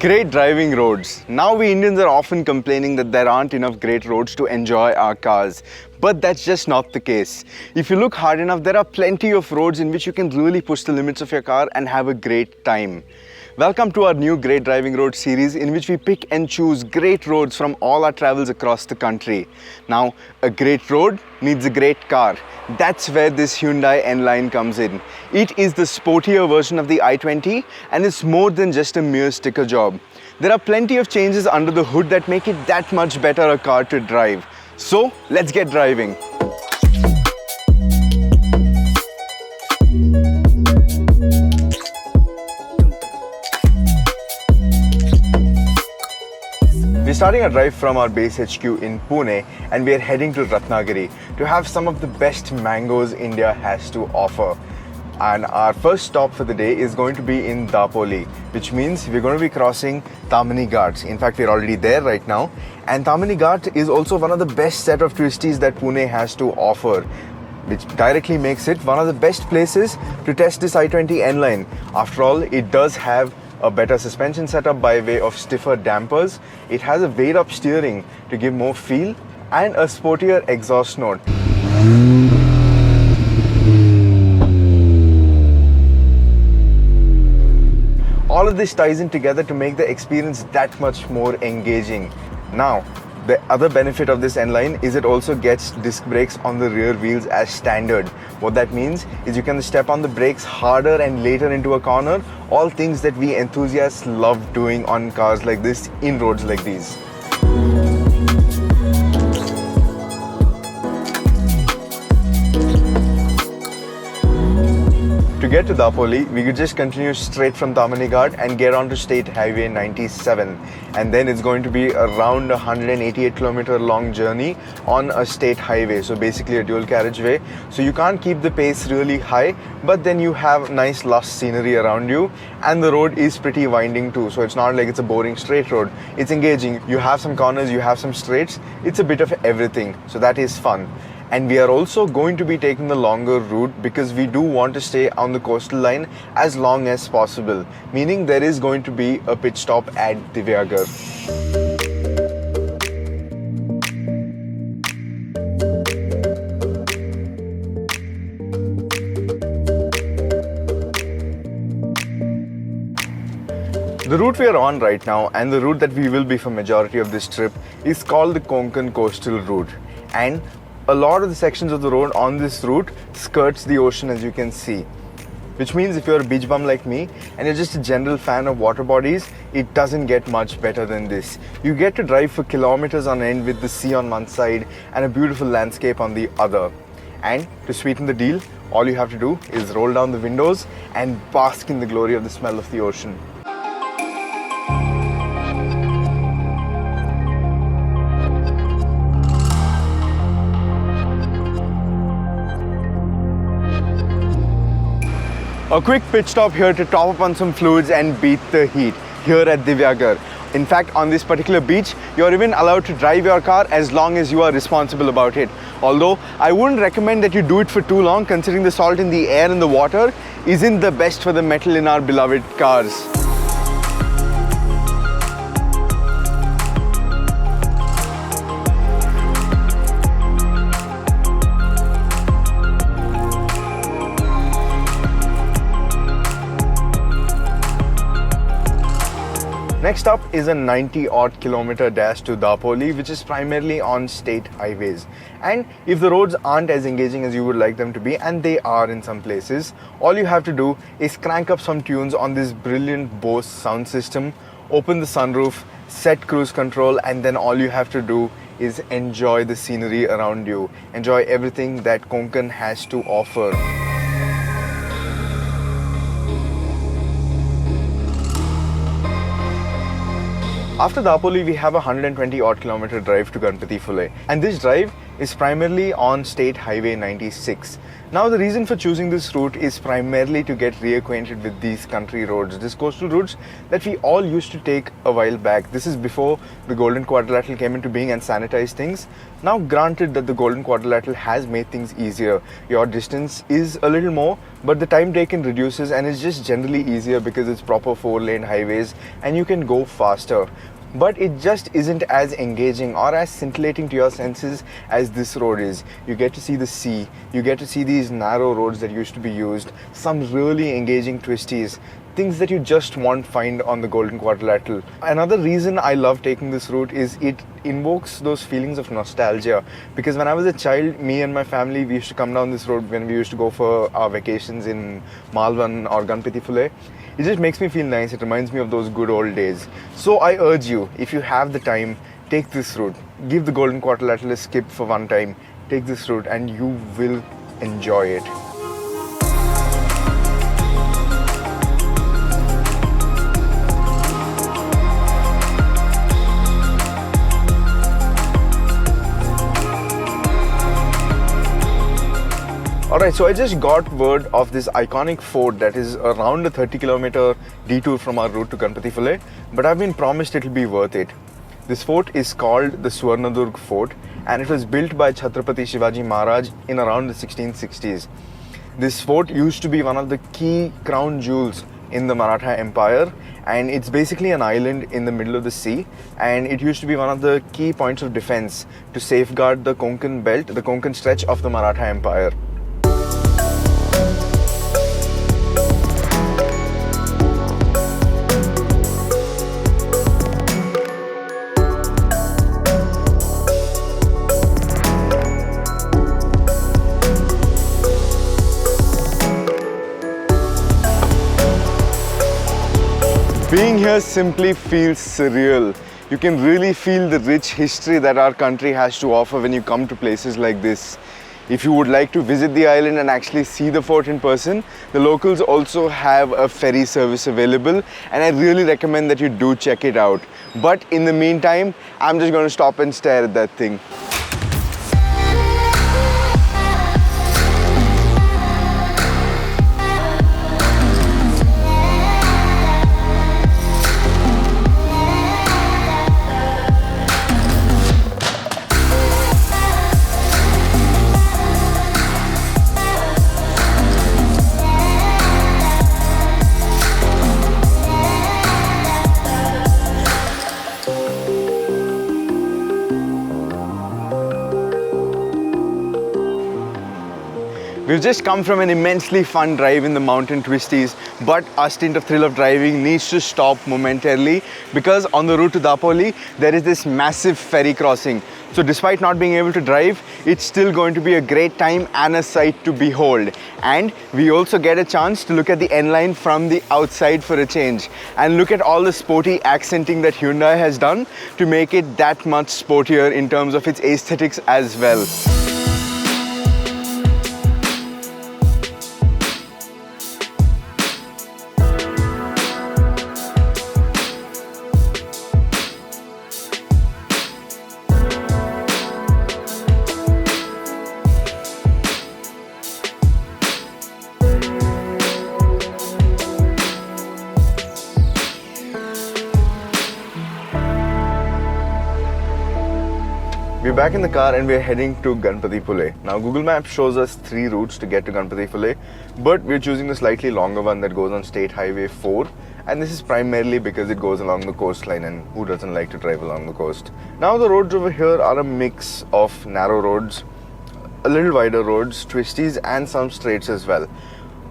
Great driving roads. Now we Indians are often complaining that there aren't enough great roads to enjoy our cars. But that's just not the case. If you look hard enough, there are plenty of roads in which you can really push the limits of your car and have a great time. Welcome to our new Great Driving Road series in which we pick and choose great roads from all our travels across the country. Now, a great road needs a great car. That's where this Hyundai NLine comes in. It is the sportier version of the i20 and it's more than just a mere sticker job. There are plenty of changes under the hood that make it that much better a car to drive. So, let's get driving. We're starting our drive from our base HQ in Pune and we are heading to Ratnagiri to have some of the best mangoes India has to offer. And our first stop for the day is going to be in Dapoli, which means we're going to be crossing Tamani Ghats. In fact, we're already there right now. And Tamani Ghat is also one of the best set of twisties that Pune has to offer, which directly makes it one of the best places to test this i20 NLine. After all, it does have a better suspension setup by way of stiffer dampers. It has a weight up steering to give more feel and a sportier exhaust note. All of this ties in together to make the experience that much more engaging. Now, the other benefit of this NLine is it also gets disc brakes on the rear wheels as standard. What that means is you can step on the brakes harder and later into a corner, all things that we enthusiasts love doing on cars like this in roads like these. To get to Dapoli, we could just continue straight from Tamani Ghat and get onto State Highway 97. And then it's going to be around a 188-kilometer long journey on a state highway. So basically a dual carriageway. So you can't keep the pace really high, but then you have nice lush scenery around you. And the road is pretty winding too. So it's not like it's a boring straight road. It's engaging. You have some corners, you have some straights. It's a bit of everything. So that is fun. And we are also going to be taking the longer route because we do want to stay on the coastal line as long as possible, meaning there is going to be a pit stop at Divyagar. The route we are on right now and the route that we will be for majority of this trip is called the Konkan Coastal route. And a lot of the sections of the road on this route skirts the ocean, as you can see. Which means if you're a beach bum like me and you're just a general fan of water bodies, it doesn't get much better than this. You get to drive for kilometers on end with the sea on one side and a beautiful landscape on the other. And to sweeten the deal, all you have to do is roll down the windows and bask in the glory of the smell of the ocean. A quick pit stop here to top up on some fluids and beat the heat here at Divyagar. In fact, on this particular beach, you're even allowed to drive your car as long as you are responsible about it. Although, I wouldn't recommend that you do it for too long, considering the salt in the air and the water isn't the best for the metal in our beloved cars. Next up is a 90-odd kilometer dash to Dapoli, which is primarily on state highways. And if the roads aren't as engaging as you would like them to be, and they are in some places, all you have to do is crank up some tunes on this brilliant Bose sound system, open the sunroof, set cruise control, and then all you have to do is enjoy the scenery around you. Enjoy everything that Konkan has to offer. After Dapoli, we have a 120 odd kilometer drive to Ganpatipule. And this drive is primarily on State Highway 96. Now the reason for choosing this route is primarily to get reacquainted with these country roads, these coastal routes that we all used to take a while back. This is before the Golden Quadrilateral came into being and sanitized things. Now granted that the Golden Quadrilateral has made things easier, your distance is a little more, but the time taken reduces and it's just generally easier because it's proper 4-lane highways and you can go faster. But it just isn't as engaging or as scintillating to your senses as this road is. You get to see the sea, you get to see these narrow roads that used to be used, some really engaging twisties, things that you just won't find on the Golden Quadrilateral. Another reason I love taking this route is it invokes those feelings of nostalgia, because when I was a child, me and my family, we used to come down this road when we used to go for our vacations in Malvan or Ganpatipule. It just makes me feel nice. It reminds me of those good old days. So I urge you, if you have the time, take this route. Give the Golden Quadrilateral a skip for one time. Take this route and you will enjoy it. Alright, so I just got word of this iconic fort that is around a 30-kilometer detour from our route to Ganpatipule, but I've been promised it'll be worth it. This fort is called the Swarnadur Fort and it was built by Chhatrapati Shivaji Maharaj in around the 1660s. This fort used to be one of the key crown jewels in the Maratha Empire, and it's basically an island in the middle of the sea, and it used to be one of the key points of defense to safeguard the Konkan belt, the Konkan stretch of the Maratha Empire. Being here simply feels surreal. You can really feel the rich history that our country has to offer when you come to places like this. If you would like to visit the island and actually see the fort in person, the locals also have a ferry service available, and I really recommend that you do check it out. But in the meantime, I'm just going to stop and stare at that thing. We've just come from an immensely fun drive in the mountain twisties, but our stint of thrill of driving needs to stop momentarily because on the route to Dapoli, there is this massive ferry crossing. So despite not being able to drive, it's still going to be a great time and a sight to behold. And we also get a chance to look at the NLine from the outside for a change and look at all the sporty accenting that Hyundai has done to make it that much sportier in terms of its aesthetics as well. We're back in the car and we're heading to Ganpatipule. Now Google Maps shows us 3 routes to get to Ganpatipule, but we're choosing the slightly longer one that goes on State Highway 4, and this is primarily because it goes along the coastline, and who doesn't like to drive along the coast? Now the roads over here are a mix of narrow roads, a little wider roads, twisties and some straights as well,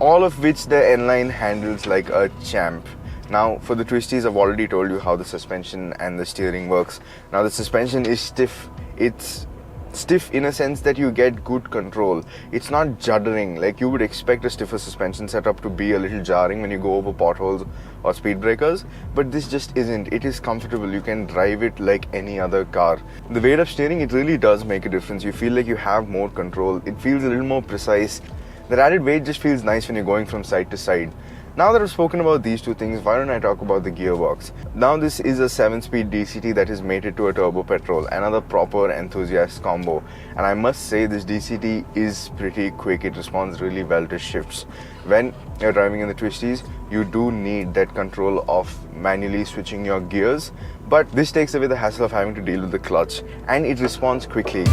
all of which the NLine handles like a champ. Now for the twisties, I've already told you how the suspension and the steering works. Now the suspension is stiff. It's stiff in a sense that you get good control. It's not juddering like you would expect a stiffer suspension setup to be a little jarring when you go over potholes or speed breakers, but this just isn't. It is comfortable. You can drive it like any other car. The weight of steering, it really does make a difference. You feel like you have more control. It feels a little more precise. The added weight just feels nice when you're going from side to side. Now that I've spoken about these two things, why don't I talk about the gearbox? Now this is a 7-speed DCT that is mated to a turbo petrol, another proper enthusiast combo. And I must say this DCT is pretty quick, it responds really well to shifts. When you're driving in the twisties, you do need that control of manually switching your gears, but this takes away the hassle of having to deal with the clutch, and it responds quickly.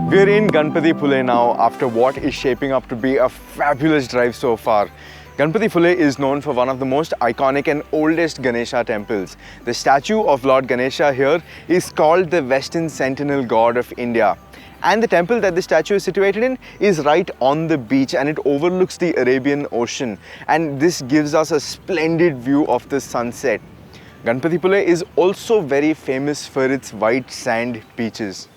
We're in Ganpatipule now after what is shaping up to be a fabulous drive so far. Ganpatipule is known for one of the most iconic and oldest Ganesha temples. The statue of Lord Ganesha here is called the Western Sentinel God of India. And the temple that the statue is situated in is right on the beach, and it overlooks the Arabian Ocean. And this gives us a splendid view of the sunset. Ganpatipule is also very famous for its white sand beaches.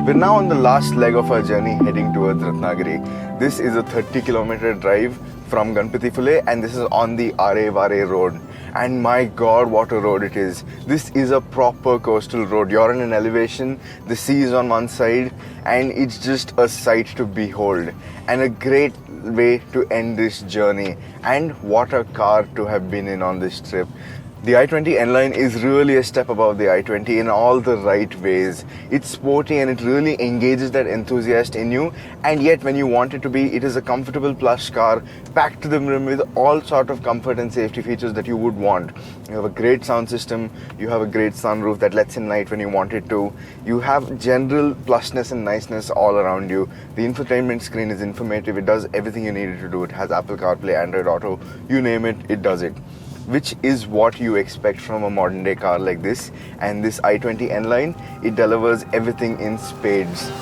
We're now on the last leg of our journey heading towards Ratnagiri. This is a 30-kilometer drive from Ganpatipule, and this is on the Are road. And my God, what a road it is. This is a proper coastal road. You're in an elevation, the sea is on one side, and it's just a sight to behold. And a great way to end this journey. And what a car to have been in on this trip. The i20 NLine is really a step above the i20 in all the right ways. It's sporty and it really engages that enthusiast in you, and yet when you want it to be, it is a comfortable plush car packed to the brim with all sort of comfort and safety features that you would want. You have a great sound system, you have a great sunroof that lets in light when you want it to, you have general plushness and niceness all around you. The infotainment screen is informative, it does everything you need it to do. It has Apple CarPlay, Android Auto, you name it, it does it. Which is what you expect from a modern day car like this, and this i20 NLine, it delivers everything in spades.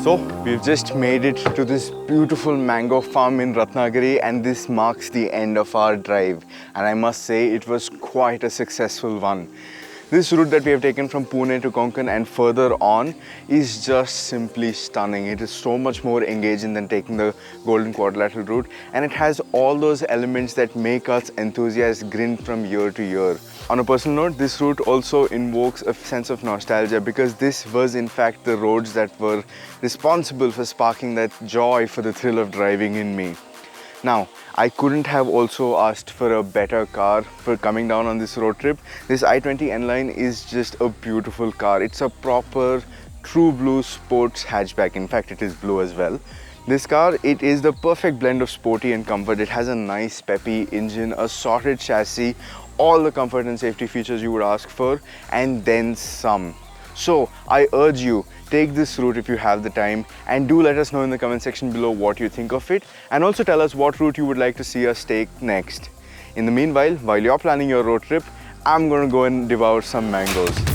So we've just made it to this beautiful mango farm in Ratnagiri, and this marks the end of our drive. And I must say it was quite a successful one. This route that we have taken from Pune to Konkan and further on is just simply stunning. It is so much more engaging than taking the Golden Quadrilateral route, and it has all those elements that make us enthusiasts grin from year to year. On a personal note, this route also invokes a sense of nostalgia because this was in fact the roads that were responsible for sparking that joy for the thrill of driving in me. Now, I couldn't have also asked for a better car for coming down on this road trip. This i20 NLine is just a beautiful car. It's a proper true blue sports hatchback. In fact, it is blue as well. This car, it is the perfect blend of sporty and comfort. It has a nice peppy engine, a sorted chassis, all the comfort and safety features you would ask for, and then some. So I urge you, take this route if you have the time, and do let us know in the comment section below what you think of it, and also tell us what route you would like to see us take next. In the meanwhile, while you're planning your road trip, I'm gonna go and devour some mangoes.